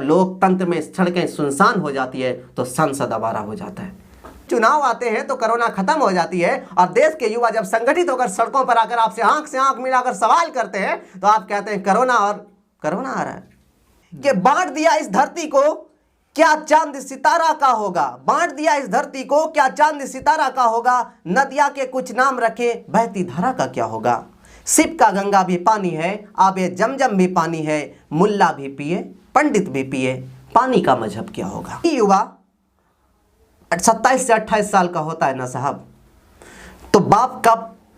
लोकतंत्र में सड़कें सुनसान हो जाती है तो संसद आवारा हो जाता है। चुनाव आते हैं तो कोरोना खत्म हो जाती है और देश के युवा जब संगठित होकर सड़कों पर आकर आपसे से आंख मिलाकर सवाल करते हैं तो आप कहते हैं कोरोना आ रहा है। कि बांट दिया इस धरती को क्या चांद सितारा का होगा, बांट दिया इस धरती को क्या चांद सितारा का होगा, नदिया के कुछ नाम रखे बहती धारा का क्या होगा, सिप का गंगा भी पानी है, आबे जमजम भी पानी है, मुल्ला भी पिए पंडित भी पिए, पानी का मजहब क्या होगा। युवा 27 से 28 साल का होता है ना साहब, तो बाप का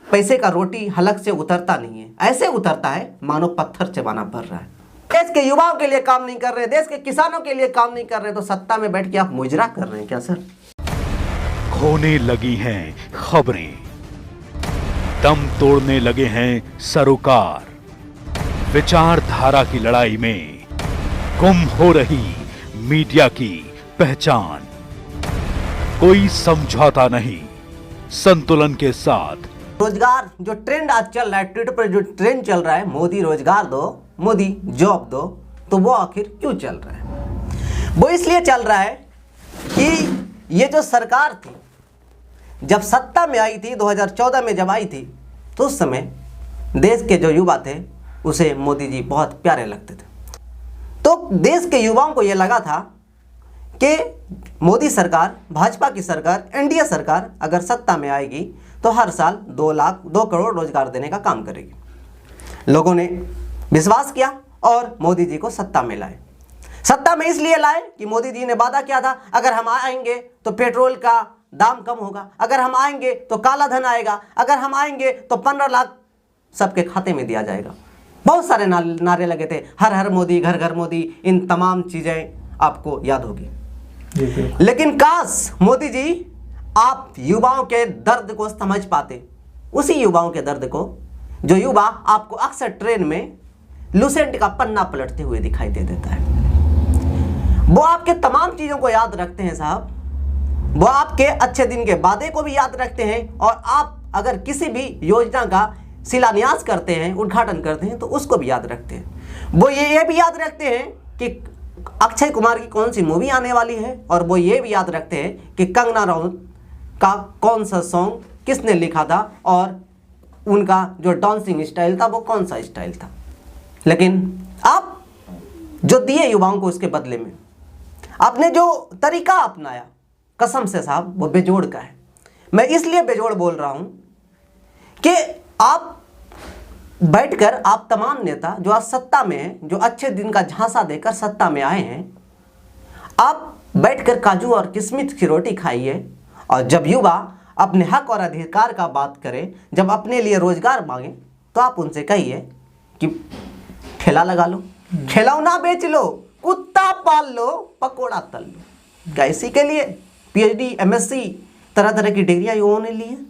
पैसे का रोटी हलक से उतरता नहीं है, ऐसे उतरता है मानो पत्थर चबाना पड़ रहा है। देश के युवाओं के लिए काम नहीं कर रहे, देश के किसानों के लिए काम नहीं कर रहे, तो सत्ता में बैठ के आप मुजरा कर रहे हैं क्या सर? खोने लगी हैं खबरें, दम तोड़ने लगे हैं सरोकार, विचारधारा की लड़ाई में गुम हो रही मीडिया की पहचान, कोई समझौता नहीं संतुलन के साथ। रोजगार जो ट्रेंड आज चल रहा है, ट्विटर पर जो ट्रेंड चल रहा है, मोदी रोजगार दो, मोदी जॉब दो, तो वो आखिर क्यों चल रहा है? वो इसलिए चल रहा है कि ये जो सरकार थी जब सत्ता में आई थी 2014 में जब आई थी, तो उस समय देश के जो युवा थे उसे मोदी जी बहुत प्यारे लगते थे। तो देश के युवाओं को ये लगा था कि मोदी सरकार, भाजपा की सरकार, एनडीए सरकार अगर सत्ता में आएगी तो हर साल 2 करोड़ रोजगार देने का काम करेगी। लोगों ने विश्वास किया और मोदी जी को सत्ता में लाए। सत्ता में इसलिए लाए कि मोदी जी ने वादा किया था अगर हम आएंगे तो पेट्रोल का दाम कम होगा, अगर हम आएंगे तो काला धन आएगा, अगर हम आएंगे तो 15 लाख सबके खाते में दिया जाएगा। बहुत सारे नारे लगे थे, हर हर मोदी, घर घर मोदी, इन तमाम चीज़ें आपको याद होगी। लेकिन काश मोदी जी आप युवाओं के दर्द को समझ पाते, उसी युवाओं के दर्द को जो युवा आपको अक्सर ट्रेन में लुसेंट का पन्ना पलटते हुए दिखाई दे देता है। वो आपके तमाम चीज़ों को याद रखते हैं साहब, वो आपके अच्छे दिन के वादे को भी याद रखते हैं, और आप अगर किसी भी योजना का शिलान्यास करते हैं, उद्घाटन करते हैं, तो उसको भी याद रखते हैं। वो ये भी याद रखते हैं कि अक्षय कुमार की कौन सी मूवी आने वाली है, और वो ये भी याद रखते हैं कि कंगना रनौत का कौन सा सॉन्ग किसने लिखा था और उनका जो डांसिंग स्टाइल था वो कौन सा स्टाइल था। लेकिन आप जो दिए युवाओं को उसके बदले में आपने जो तरीका अपनाया, कसम से साहब वो बेजोड़ का है। मैं इसलिए बेजोड़ बोल रहा हूं कि आप बैठकर, आप तमाम नेता जो आज सत्ता में हैं, जो अच्छे दिन का झांसा देकर सत्ता में आए हैं, आप बैठकर काजू और किशमिश की रोटी खाइए, और जब युवा अपने हक और अधिकार का बात करें, जब अपने लिए रोजगार मांगे, तो आप उनसे कहिए कि ठेला लगा लो, खिलौना बेच लो, कुत्ता पाल लो, पकोड़ा तल लो। कैसी के लिए पीएचडी, एमएससी, तरह तरह की डिग्रियां युवाओं ने ली हैं।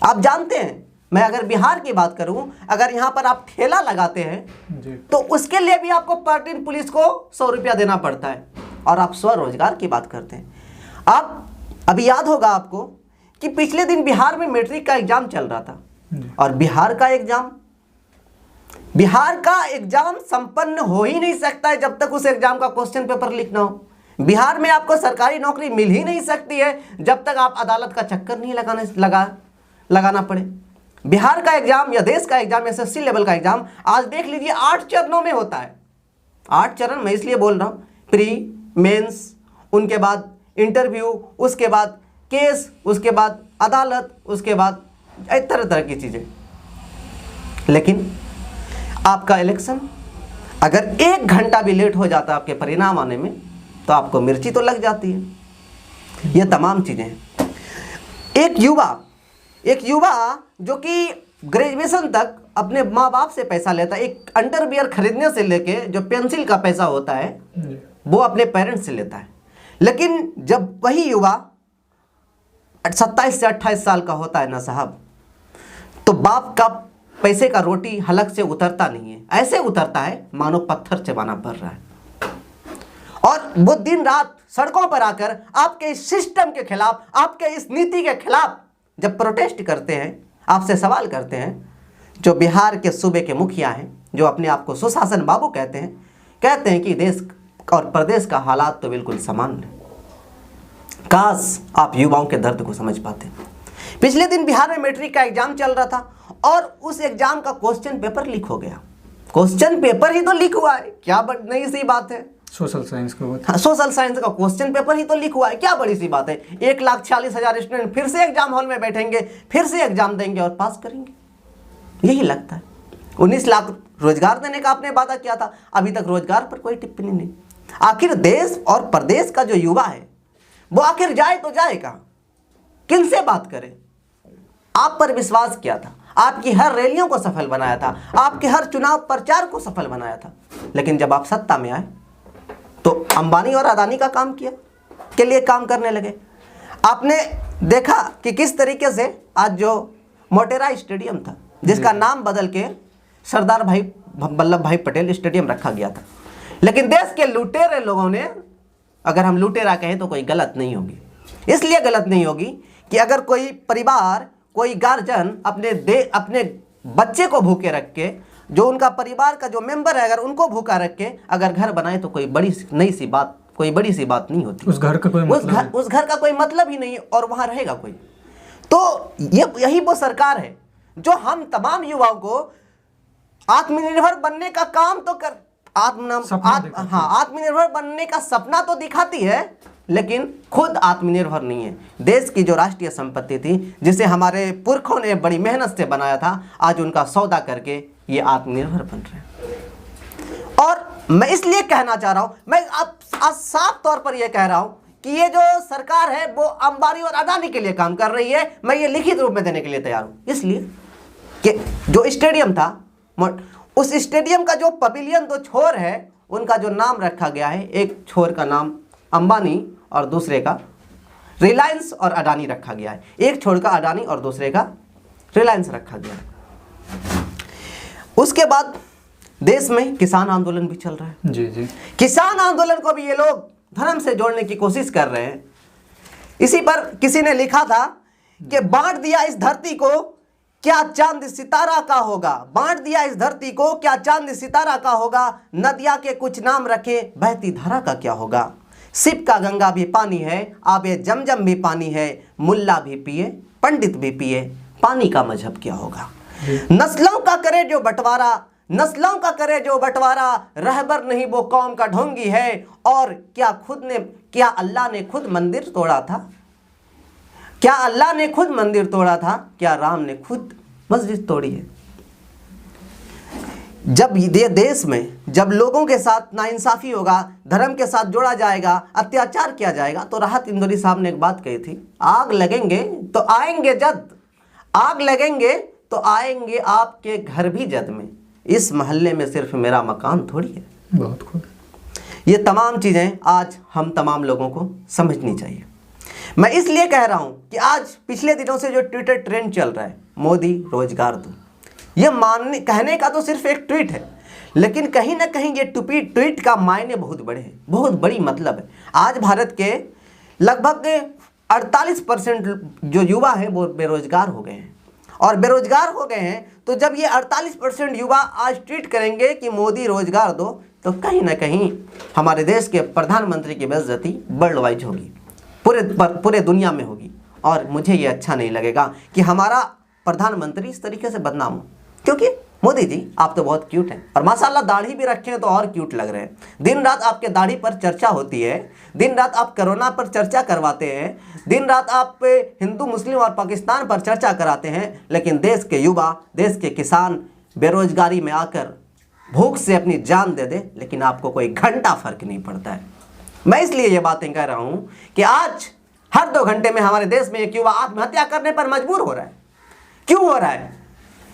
आप जानते हैं, मैं अगर बिहार की बात करूं, अगर यहाँ पर आप ठेला लगाते हैं तो उसके लिए भी आपको पर दिन पुलिस को 100 रुपया देना पड़ता है, और आप स्वरोजगार की बात करते हैं। आप अभी याद होगा आपको कि पिछले दिन बिहार में मैट्रिक का एग्जाम चल रहा था, और बिहार का एग्जाम संपन्न हो ही नहीं सकता है जब तक उस एग्जाम का क्वेश्चन पेपर लिखना हो। बिहार में आपको सरकारी नौकरी मिल ही नहीं सकती है जब तक आप अदालत का चक्कर नहीं लगाना पड़े। बिहार का एग्जाम या देश का एग्जाम, एसएससी लेवल का एग्जाम आज देख लीजिए 8 चरणों में होता है। 8 चरण मैं इसलिए बोल रहा हूँ, प्री, मेंस, उनके बाद इंटरव्यू, उसके बाद केस, उसके बाद अदालत, उसके बाद तरह तरह की चीज़ें। लेकिन आपका इलेक्शन अगर 1 घंटा भी लेट हो जाता आपके परिणाम आने में, तो आपको मिर्ची तो लग जाती है। ये तमाम चीज़ें हैं। एक युवा जो कि ग्रेजुएशन तक अपने माँ बाप से पैसा लेता है, एक अंडरवियर खरीदने से लेके जो पेंसिल का पैसा होता है वो अपने पेरेंट्स से लेता है। लेकिन जब वही युवा 27 से 28 साल का होता है ना साहब, तो बाप का पैसे का रोटी हलक से उतरता नहीं है, ऐसे उतरता है मानो पत्थर चबाना पड़ रहा है। और वो दिन रात सड़कों पर आकर आपके इस सिस्टम के खिलाफ, आपके इस नीति के खिलाफ जब प्रोटेस्ट करते हैं, आपसे सवाल करते हैं, जो बिहार के सूबे के मुखिया हैं, जो अपने आप को सुशासन बाबू कहते हैं कि देश और प्रदेश का हालात तो बिल्कुल समान है। काश आप युवाओं के दर्द को समझ पाते। पिछले दिन बिहार में मैट्रिक का एग्जाम चल रहा था और उस एग्जाम का क्वेश्चन पेपर लीक हो गया। क्वेश्चन पेपर ही तो लीक हुआ है, क्या नई सी बात है। सोशल साइंस को, हाँ, सोशल साइंस का क्वेश्चन पेपर ही तो लीक हुआ है, क्या बड़ी सी बात है। 1,40,000 स्टूडेंट फिर से एग्जाम हॉल में बैठेंगे, फिर से एग्जाम देंगे और पास करेंगे, यही लगता है। 19 लाख रोजगार देने का आपने वादा किया था, अभी तक रोजगार पर कोई टिप्पणी नहीं। आखिर देश और प्रदेश का जो युवा है वो आखिर जाए तो जाए कहाँ, किनसे बात करे। आप पर विश्वास किया था, आपकी हर रैलियों को सफल बनाया था, आपके हर चुनाव प्रचार को सफल बनाया था, लेकिन जब आप सत्ता में आए तो अंबानी और अदानी का काम किया के लिए काम करने लगे। आपने देखा कि किस तरीके से आज जो मोटेरा स्टेडियम था, जिसका नाम बदल के सरदार वल्लभ भाई पटेल स्टेडियम रखा गया था, लेकिन देश के लुटेरे लोगों ने, अगर हम लुटेरा कहें तो कोई गलत नहीं होगी, इसलिए गलत नहीं होगी कि अगर कोई परिवार, कोई गार्जियन अपने बच्चे को भूखे रख के, जो उनका परिवार का जो मेंबर है अगर उनको भूखा रख के अगर घर बनाए तो कोई बड़ी नई सी बात, कोई बड़ी सी बात नहीं होती। उस घर का कोई मतलब उस घर का कोई मतलब ही नहीं और वहां रहेगा कोई। तो यही वो सरकार है जो हम तमाम युवाओं को आत्मनिर्भर बनने का काम तो कर आत्मनिर्भर बनने का सपना तो दिखाती है, लेकिन खुद आत्मनिर्भर नहीं है। देश की जो राष्ट्रीय संपत्ति थी, जिसे हमारे पुरखों ने बड़ी मेहनत से बनाया था, आज उनका सौदा करके ये आत्मनिर्भर बन रहे हैं। और मैं इसलिए कहना चाह रहा हूं, मैं आज साफ तौर पर यह कह रहा हूं कि ये जो सरकार है वो अंबानी और अदानी के लिए काम कर रही है। मैं ये लिखित रूप में देने के लिए तैयार हूं, इसलिए कि जो स्टेडियम था, उस स्टेडियम का जो पवेलियन, दो छोर है, उनका जो नाम रखा गया है, एक छोर का नाम अंबानी और दूसरे का रिलायंस और अडानी रखा गया है। एक छोर का अडानी और दूसरे का रिलायंस रखा गया है। उसके बाद देश में किसान आंदोलन भी चल रहा है। जी जी, किसान आंदोलन को भी ये लोग धर्म से जोड़ने की कोशिश कर रहे हैं। इसी पर किसी ने लिखा था कि बांट दिया इस धरती को क्या चांद सितारा का होगा, बांट दिया इस धरती को क्या चांद सितारा का होगा, नदिया के कुछ नाम रखे बहती धारा का क्या होगा, शिव का गंगा भी पानी है, आबे जमजम भी पानी है, मुल्ला भी पिए पंडित भी पिए, पानी का मजहब क्या होगा। नस्लों का करे जो बंटवारा, नस्लों का करे जो बंटवारा, रहबर नहीं वो कौम का ढोंगी है। और क्या अल्लाह ने खुद मंदिर तोड़ा था, क्या अल्लाह ने खुद मंदिर तोड़ा था, क्या राम ने खुद मस्जिद तोड़ी है। जब ये देश में जब लोगों के साथ नाइंसाफी होगा, धर्म के साथ जोड़ा जाएगा, अत्याचार किया जाएगा, तो राहत इंदौरी साहब ने एक बात कही थी, आग लगेंगे तो आएंगे जद, आग लगेंगे तो आएंगे आपके घर भी जद में, इस मोहल्ले में सिर्फ मेरा मकान थोड़ी है। बहुत खूब। ये तमाम चीज़ें आज हम तमाम लोगों को समझनी चाहिए। मैं इसलिए कह रहा हूं कि आज पिछले दिनों से जो ट्विटर ट्रेंड चल रहा है, मोदी रोजगार दो, ये कहने का तो सिर्फ एक ट्वीट है, लेकिन कहीं ना कहीं ये ट्वीट का मायने बहुत बड़े हैं, बहुत बड़ी मतलब है। आज भारत के लगभग 48% जो युवा हैं वो बेरोजगार हो गए हैं, और बेरोजगार हो गए हैं तो जब ये 48% युवा आज ट्वीट करेंगे कि मोदी रोजगार दो, तो कहीं ना कहीं हमारे देश के प्रधानमंत्री की बेइज्जती वर्ल्ड वाइड होगी, पूरे दुनिया में होगी। और मुझे ये अच्छा नहीं लगेगा कि हमारा प्रधानमंत्री इस तरीके से बदनाम हो, क्योंकि मोदी जी आप तो बहुत क्यूट हैं, और माशाल्लाह दाढ़ी भी रखे हैं तो और क्यूट लग रहे हैं। दिन रात आपके दाढ़ी पर चर्चा होती है, दिन रात आप कोरोना पर चर्चा करवाते हैं, दिन रात आप हिंदू मुस्लिम और पाकिस्तान पर चर्चा कराते हैं, लेकिन देश के युवा, देश के किसान बेरोजगारी में आकर भूख से अपनी जान दे दे, लेकिन आपको कोई घंटा फर्क नहीं पड़ता है। मैं इसलिए ये बातें कह रहा हूँ कि आज हर 2 घंटे में हमारे देश में एक युवा आत्महत्या करने पर मजबूर हो रहा है। क्यों हो रहा है?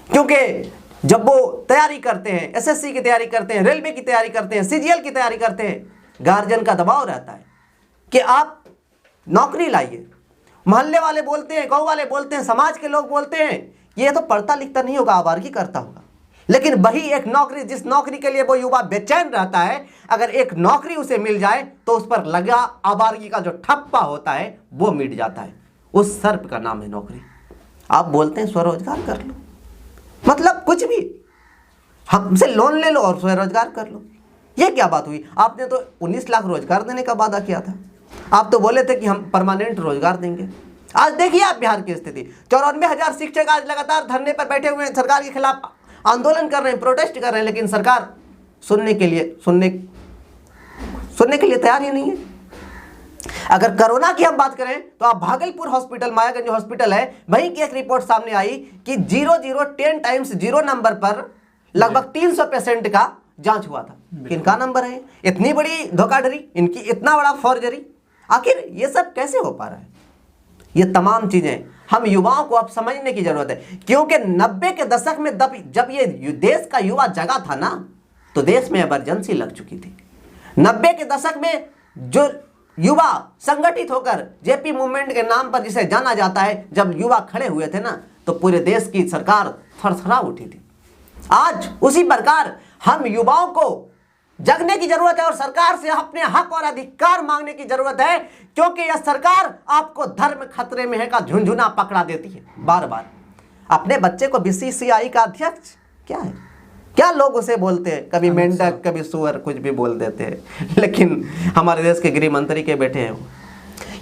क्योंकि जब वो तैयारी करते हैं, एसएससी की तैयारी करते हैं, रेलवे की तैयारी करते हैं, सीजीएल की तैयारी करते हैं, गार्जियन का दबाव रहता है कि आप नौकरी लाइए। मोहल्ले वाले बोलते हैं, गाँव वाले बोलते हैं, समाज के लोग बोलते हैं ये तो पढ़ता लिखता नहीं होगा, आवारगी करता होगा। लेकिन वही एक नौकरी, जिस नौकरी के लिए वो युवा बेचैन रहता है, अगर एक नौकरी उसे मिल जाए तो उस पर लगा आवारगी का जो ठप्पा होता है वो मिट जाता है। उस सर्प का नाम है नौकरी। आप बोलते हैं स्वरोजगार कर लो, मतलब कुछ भी, हमसे लोन ले लो और स्वरोजगार कर लो। ये क्या बात हुई? आपने तो 19 लाख रोजगार देने का वादा किया था। आप तो बोले थे कि हम परमानेंट रोजगार देंगे। आज देखिए आप बिहार की स्थिति, 94,000 शिक्षक आज लगातार धरने पर बैठे हुए हैं, सरकार के खिलाफ आंदोलन कर रहे हैं, प्रोटेस्ट कर रहे हैं, लेकिन सरकार सुनने के लिए तैयार ही नहीं है। अगर कोरोना की हम बात करें तो आप भागलपुर हॉस्पिटल, मायागंज हॉस्पिटल है, वहीं की एक रिपोर्ट सामने आई कि 10 टाइम्स 0 नंबर पर लगभग 300 पेशेंट का जांच हुआ था। किनका नंबर है? इतनी बड़ी धोखाधड़ी, इनकी इतना बड़ा फॉर्जरी, आखिर ये सब कैसे हो पा रहा है? ये तमाम चीजें हम युवाओं को अब समझने की जरूरत है, क्योंकि 90 के दशक में जब ये देश का युवा जगा था ना, तो देश में इमरजेंसी लग चुकी थी। 90 के दशक में जो युवा संगठित होकर जेपी मूवमेंट के नाम पर जिसे जाना जाता है, जब युवा खड़े हुए थे ना, तो पूरे देश की सरकार थरथरा उठी थी। आज उसी प्रकार हम युवाओं को जगने की जरूरत है और सरकार से अपने हक और अधिकार मांगने की जरूरत है, क्योंकि यह सरकार आपको धर्म खतरे में है का झुंझुना पकड़ा देती है बार बार। अपने बच्चे को बीसीसीआई का अध्यक्ष क्या है? क्या लोग उसे बोलते हैं, कभी मेंढक, कभी सुअर, कुछ भी बोल देते हैं, लेकिन हमारे देश के गृह मंत्री के बेटे हैं वो।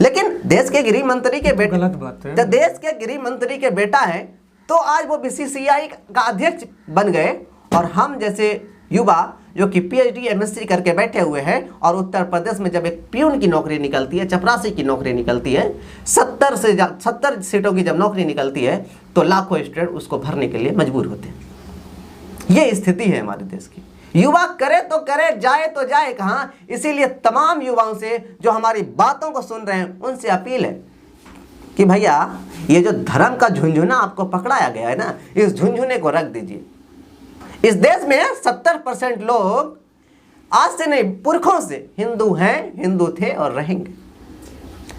लेकिन देश के गृह मंत्री के बेटे, गलत बात है। जब देश के गृह मंत्री के बेटा है तो आज वो बीसीसीआई का अध्यक्ष बन गए, और हम जैसे युवा जो कि पीएचडी एमएससी करके बैठे हुए हैं, और उत्तर प्रदेश में जब एक प्यून की नौकरी निकलती है, चपरासी की नौकरी निकलती है, 70 सीटों की जब नौकरी निकलती है, तो लाखों स्टूडेंट उसको भरने के लिए मजबूर होते हैं। ये स्थिति है हमारे देश की। युवा करे तो करे, जाए तो जाए कहाँ। इसीलिए तमाम युवाओं से जो हमारी बातों को सुन रहे हैं, उनसे अपील है कि भैया ये जो धर्म का झुंझुना आपको पकड़ाया गया है ना, इस झुंझुने को रख दीजिए। इस देश में 70% लोग आज से नहीं, पुरखों से हिंदू हैं, हिंदू थे और रहेंगे।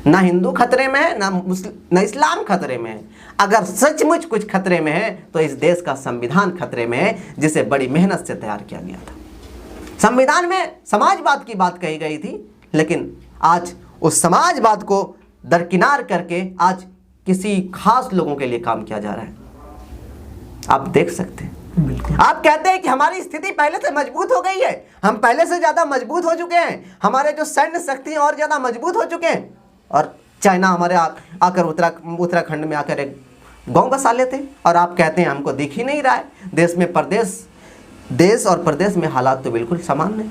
ना हिंदू खतरे में है, ना इस्लाम खतरे में है। अगर सचमुच कुछ खतरे में है तो इस देश का संविधान खतरे में है, जिसे बड़ी मेहनत से तैयार किया गया था। संविधान में समाजवाद की बात कही गई थी, लेकिन आज उस समाजवाद को दरकिनार करके आज किसी खास लोगों के लिए काम किया जा रहा है। आप देख सकते हैं। आप कहते हैं कि हमारी स्थिति पहले से मजबूत हो गई है, हम पहले से ज्यादा मजबूत हो चुके हैं, हमारे जो सैन्य शक्ति और ज्यादा मजबूत हो चुके हैं, और चाइना हमारे आकर उत्तराखंड में आकर एक गांव बसा लेते हैं, और आप कहते हैं हमको दिख ही नहीं रहा है। देश और प्रदेश में हालात तो बिल्कुल समान नहीं।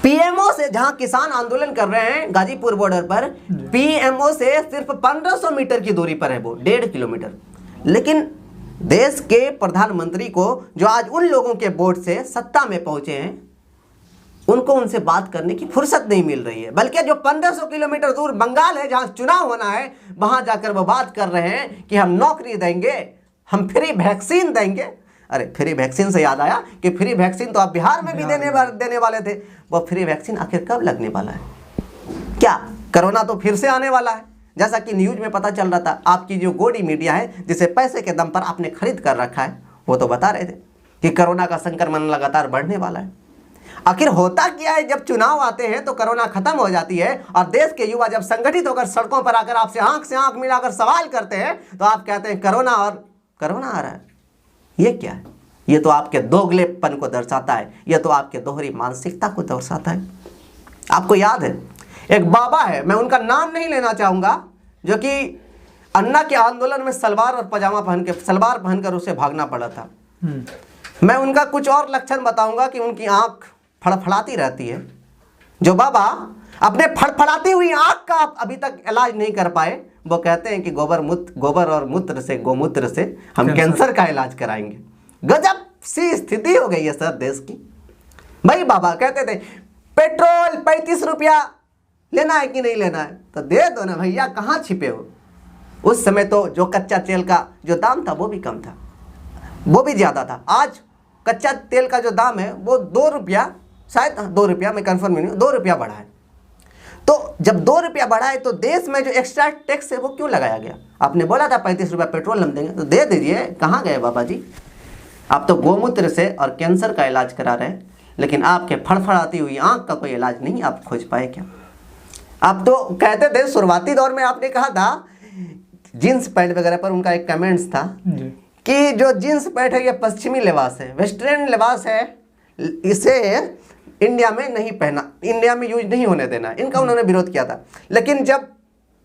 पीएमओ से, जहां किसान आंदोलन कर रहे हैं गाजीपुर बॉर्डर पर, पीएमओ से सिर्फ 1500 मीटर की दूरी पर है वो, 1.5 किलोमीटर। लेकिन देश के प्रधानमंत्री को, जो आज उन लोगों के वोट से सत्ता में पहुंचे हैं, उनको उनसे बात करने की फुर्सत नहीं मिल रही है। बल्कि जो 1500 किलोमीटर दूर बंगाल है, जहां चुनाव होना है, वहां जाकर वो बात कर रहे हैं कि हम नौकरी देंगे, हम फ्री वैक्सीन देंगे। अरे फ्री वैक्सीन से याद आया कि फ्री वैक्सीन तो आप बिहार में भी देने वाले थे। वो फ्री वैक्सीन आखिर कब लगने वाला है? क्या कोरोना तो फिर से आने वाला है? जैसा कि न्यूज में पता चल रहा था, आपकी जो गोडी मीडिया है, जिसे पैसे के दम पर आपने खरीद कर रखा है, वो तो बता रहे थे कि कोरोना का संक्रमण लगातार बढ़ने वाला है। आखिर होता क्या है, जब चुनाव आते हैं तो कोरोना खत्म हो जाती है, और देश के युवा जब संगठित होकर सड़कों पर आकर आपसे आंख मिलाकर सवाल करते हैं, तो आप कहते हैं कोरोना आ रहा है। ये क्या है? ये तो आपके दोगलेपन को दर्शाता है, ये तो आपके दोहरी मानसिकता को दर्शाता है। आपको याद है, एक बाबा है, मैं उनका नाम नहीं लेना चाहूंगा, जो कि अन्ना के आंदोलन में सलवार पहनकर उसे भागना पड़ा था। मैं उनका कुछ और लक्षण बताऊंगा कि उनकी आंख फड़फड़ाती रहती है। जो बाबा अपने फड़फड़ाती हुई आंख का अभी तक इलाज नहीं कर पाए, वो कहते हैं कि गोबर और गोमूत्र से हम कैंसर का इलाज कराएंगे। गजब सी स्थिति हो गई है सर देश की। भाई बाबा कहते थे पेट्रोल 35 रुपया लेना है कि नहीं लेना है, तो दे दो ना भैया, कहाँ छिपे हो। उस समय तो जो कच्चा तेल का जो दाम था वो भी कम था, वो भी ज़्यादा था। आज कच्चा तेल का जो दाम है वो 2 रुपया, शायद 2 रुपया, मैं कंफर्म नहीं हूँ, 2 रुपया बढ़ा है। तो जब 2 रुपया बढ़ा है तो देश में जो एक्स्ट्रा टैक्स है वो क्यों लगाया गया? आपने बोला था 35 रुपया पेट्रोल हम देंगे, तो दे दीजिए। कहाँ गए बाबा जी? आप तो गोमूत्र से और कैंसर का इलाज करा रहे हैं, लेकिन आपके फड़फड़ाती हुई आंख का कोई इलाज नहीं आप खोज पाए क्या? आप तो कहते थे शुरुआती दौर में, आपने कहा था जींस पैंट वगैरह पर, उनका एक कमेंट्स था कि जो जींस पैंट है ये पश्चिमी लिबास है, वेस्टर्न लिबास है, इसे इंडिया में नहीं पहना, इंडिया में यूज नहीं होने देना, इनका उन्होंने विरोध किया था। लेकिन जब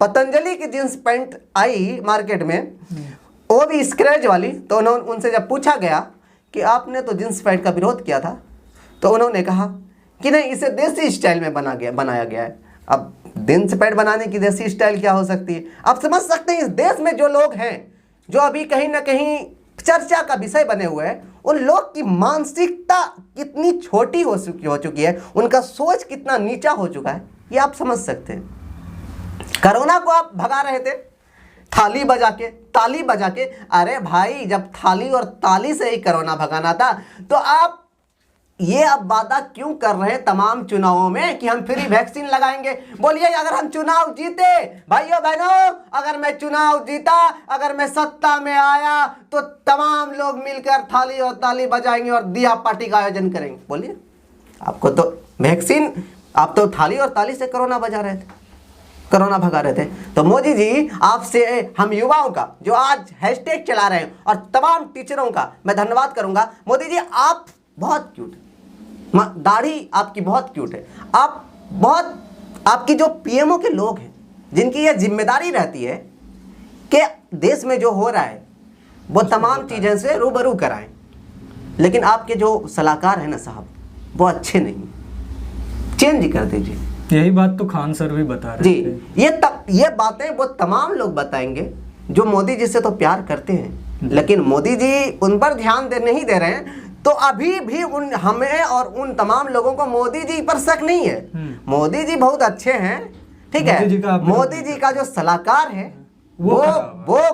पतंजलि की जींस पैंट आई मार्केट में, वो भी स्क्रैच वाली, तो उन्होंने उनसे जब पूछा गया कि आपने तो जींस पैंट का विरोध किया था, तो उन्होंने कहा कि नहीं, इसे देसी स्टाइल में बनाया गया है। अब जींस पैंट बनाने की देसी स्टाइल क्या हो सकती है? आप समझ सकते हैं इस देश में जो लोग हैं, जो अभी कहीं ना कहीं चर्चा का विषय बने हुए हैं, उन लोग की मानसिकता कितनी छोटी हो चुकी है, उनका सोच कितना नीचा हो चुका है, ये आप समझ सकते हैं। कोरोना को आप भगा रहे थे थाली बजा के, ताली बजा के। अरे भाई, जब थाली और ताली से ही कोरोना भगाना था, तो आप ये अब वादा क्यों कर रहे हैं तमाम चुनावों में कि हम फ्री वैक्सीन लगाएंगे? बोलिए, अगर हम चुनाव जीते, भाइयों बहनों, अगर मैं चुनाव जीता, अगर मैं सत्ता में आया, तो तमाम लोग मिलकर थाली और ताली बजाएंगे और दिया पार्टी का आयोजन करेंगे। बोलिए, आपको तो वैक्सीन, आप तो थाली और ताली से कोरोना बजा रहे थे, कोरोना भगा रहे थे। तो मोदी जी, आपसे हम युवाओं का जो आज हैशटैग चला रहे हैं और तमाम टीचरों का मैं धन्यवाद करूंगा। मोदी जी, आप बहुत क्यूट है, दाढ़ी आपकी बहुत क्यूट है, आप बहुत, आपकी जो पीएमओ के लोग हैं जिनकी ये जिम्मेदारी रहती है कि देश में जो हो रहा है वो तमाम चीज़ें से रूबरू कराएं, लेकिन आपके जो सलाहकार हैं ना साहब, वो अच्छे नहीं, चेंज कर दीजिए। यही बात तो खान सर भी बता रहे जी, थे। ये बातें वो तमाम लोग बताएंगे जो मोदी जी से तो प्यार करते हैं, लेकिन मोदी जी उन पर ध्यान नहीं दे रहे हैं। तो अभी भी उन हमें और उन तमाम लोगों को मोदी जी पर शक नहीं है। मोदी जी बहुत अच्छे हैं, ठीक है। मोदी जी का जो सलाहकार है वो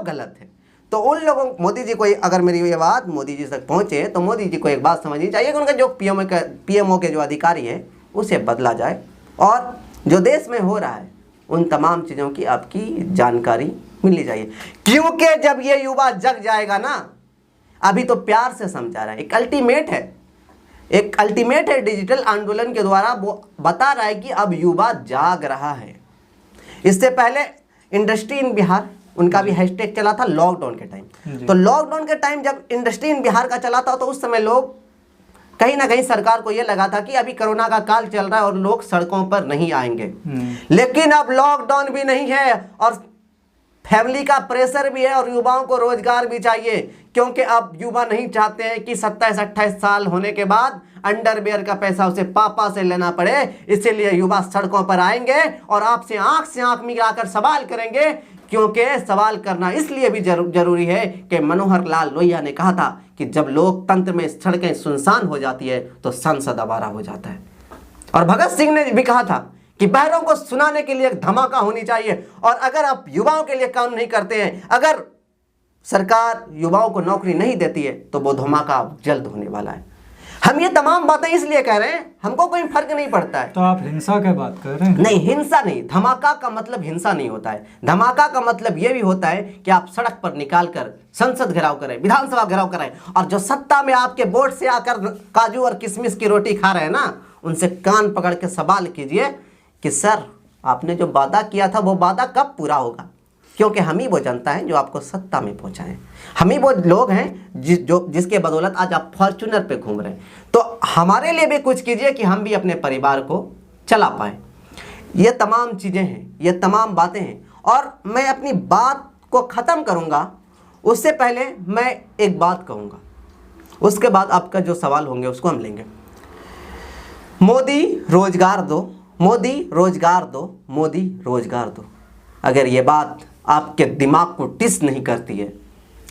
गलत है। तो उन लोगों, मोदी जी को, अगर मेरी ये बात मोदी जी तक पहुंचे, तो मोदी जी को एक बात समझनी चाहिए कि उनका जो पीएमओ के जो अधिकारी है उसे बदला जाए, और जो देश में हो रहा है उन तमाम चीज़ों की आपकी जानकारी मिलनी चाहिए। क्योंकि जब ये युवा जग जाएगा ना, अभी तो प्यार से समझा रहा है, एक अल्टीमेट है डिजिटल आंदोलन के द्वारा, वो बता रहा है कि अब युवा जाग रहा है। इससे पहले इंडस्ट्री इन बिहार, उनका भी हैशटैग चला था लॉकडाउन के टाइम। तो लॉकडाउन के टाइम जब इंडस्ट्री इन बिहार का चला था, तो उस समय लोग कहीं ना कहीं सरकार को यह लगा था कि अभी कोरोना का काल चल रहा है और लोग सड़कों पर नहीं आएंगे। लेकिन अब लॉकडाउन भी नहीं है और फैमिली का प्रेशर भी है और युवाओं को रोजगार भी चाहिए, क्योंकि अब युवा नहीं चाहते हैं कि 27-28 साल होने के बाद अंडरवेयर का पैसा उसे पापा से लेना पड़े। इसीलिए युवा सड़कों पर आएंगे और आपसे आंख से आंख मिलाकर सवाल करेंगे, क्योंकि सवाल करना इसलिए भी जरूरी है कि मनोहर लाल लोहिया ने कहा था कि जब लोकतंत्र में सड़कें सुनसान हो जाती है तो संसद आवारा हो जाता है। और भगत सिंह ने भी कहा था कि बहरों को सुनाने के लिए एक धमाका होनी चाहिए। और अगर आप युवाओं के लिए काम नहीं करते हैं, अगर सरकार युवाओं को नौकरी नहीं देती है, तो वो धमाका जल्द होने वाला है। हम ये तमाम बातें इसलिए कह रहे हैं, हमको कोई फर्क नहीं पड़ता है। तो आप हिंसा की बात कर रहे हैं? नहीं, हिंसा नहीं। धमाका का मतलब हिंसा नहीं होता है। धमाका का मतलब ये भी होता है कि आप सड़क पर निकाल कर संसद घेराव करें, विधानसभा घेराव करें, और जो सत्ता में आपके बोर्ड से आकर काजू और किशमिश की रोटी खा रहे हैं ना, उनसे कान पकड़ के सवाल कीजिए कि सर, आपने जो वादा किया था वो वादा कब पूरा होगा? क्योंकि हम ही वो जनता है जो आपको सत्ता में पहुंचाएं। हम ही वो लोग हैं जिसके बदौलत आज आप फॉर्च्यूनर पे घूम रहे हैं। तो हमारे लिए भी कुछ कीजिए कि हम भी अपने परिवार को चला पाएं। ये तमाम चीज़ें हैं, ये तमाम बातें हैं। और मैं अपनी बात को ख़त्म करूँगा, उससे पहले मैं एक बात कहूँगा, उसके बाद आपका जो सवाल होंगे उसको हम लेंगे। मोदी रोजगार दो, मोदी रोजगार दो, मोदी रोजगार दो। अगर ये बात आपके दिमाग को टिस नहीं करती है,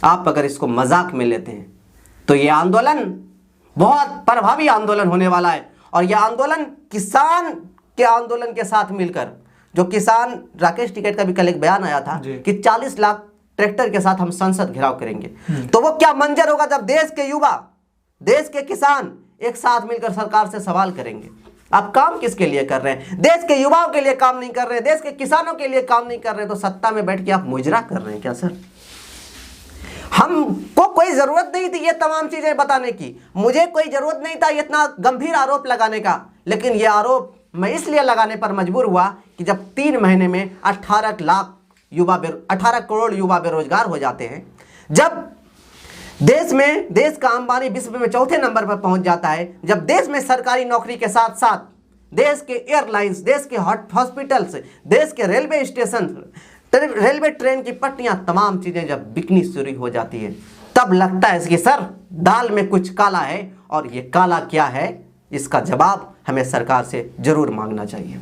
आप अगर इसको मजाक में लेते हैं, तो ये आंदोलन बहुत प्रभावी आंदोलन होने वाला है। और यह आंदोलन किसान के आंदोलन के साथ मिलकर, जो किसान, राकेश टिकैत का भी कल एक बयान आया था कि 40 लाख ट्रैक्टर के साथ हम संसद घेराव करेंगे। तो वो क्या मंजर होगा जब देश के युवा, देश के किसान एक साथ मिलकर सरकार से सवाल करेंगे। आप काम किसके लिए कर रहे हैं? देश के युवाओं के लिए काम नहीं कर रहे हैं, देश के किसानों के लिए काम नहीं कर रहे हैं, तो सत्ता में बैठ के आप मुजरा कर रहे हैं क्या सर? हमको कोई जरूरत नहीं थी ये तमाम चीजें बताने की, मुझे कोई जरूरत नहीं था इतना गंभीर आरोप लगाने का, लेकिन ये आरोप मैं इसलिए लगाने पर मजबूर हुआ कि जब 3 महीने में 18 करोड़ युवा बेरोजगार हो जाते हैं, जब देश का अंबानी विश्व में चौथे नंबर पर पहुंच जाता है, जब देश में सरकारी नौकरी के साथ साथ देश के एयरलाइंस, देश के हॉस्पिटल्स, देश के रेलवे स्टेशन, रेलवे ट्रेन की पटरियां, तमाम चीजें जब बिकनी शुरू हो जाती है, तब लगता है कि सर दाल में कुछ काला है, और ये काला क्या है, इसका जवाब हमें सरकार से जरूर मांगना चाहिए।